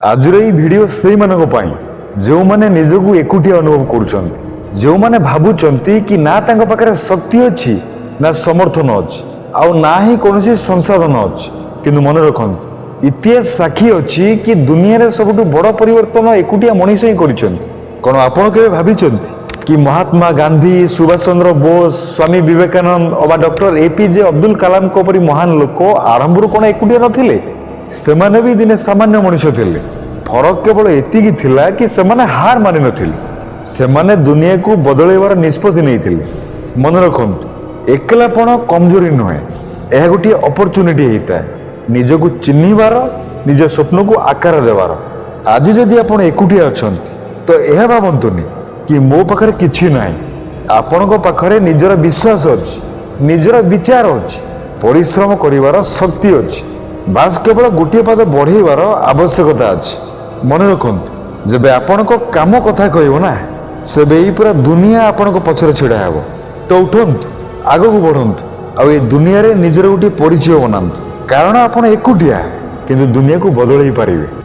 आजर ये भिडियो से जो माने निजकू एकुटिया अनुभव कर जो माने भावुंट कि ना तांको पाखरे शक्ति अच्छी ना समर्थन अच्छी आउ ना ही कौन संसाधन अच्छी किंतु मन रखत इतिहास साक्षी अच्छी कि दुनिया रे सबुठु बड़ परिवर्तन एकुटिया मनीष ही कौन आपण के भावी कि महात्मा गांधी सुभाष चंद्र बोस स्वामी विवेकानंद अबा डॉक्टर एपीजे अब्दुल कलाम को परी महान लोक आरंभ कौन एकुटिया नथिले सेमाने भी दिने सामान्य मनीष थिले फरक केवल एतिकी थिला कि सेमाने हार मानि नथिले सेमाने दुनिया को बदलैवार निष्पत्ति नैथिले मन रखंतु एकलापण कमजोरी नुहे यह गोटे अपरचुनिटी होता है निजको चिन्हिबार निज स्वप्न को आकार देवार आज जदि आपण एकुटिया अछंती तो यह भावंतुनी कि मो पाखरे किछि नाही आपणको पाखरे निजर विश्वास अछि निजर विचार अछि परिश्रम करिवार शक्ति अछि बास केवल गोटे पाद बढ़ेबार आवश्यकता अछि मन रखंतु जेबे आपणको काम कथा कहबो ना सेबे ई पूरा दुनिया आपणको पछरे छिड़ा हेबो तो उठंतु आगको बढ़ंतु आ ए दुनिया रे निजर गोटे परिचय बनांतु कारण आपण एकुटिया किंतु दुनिया को बदलई पारिबे।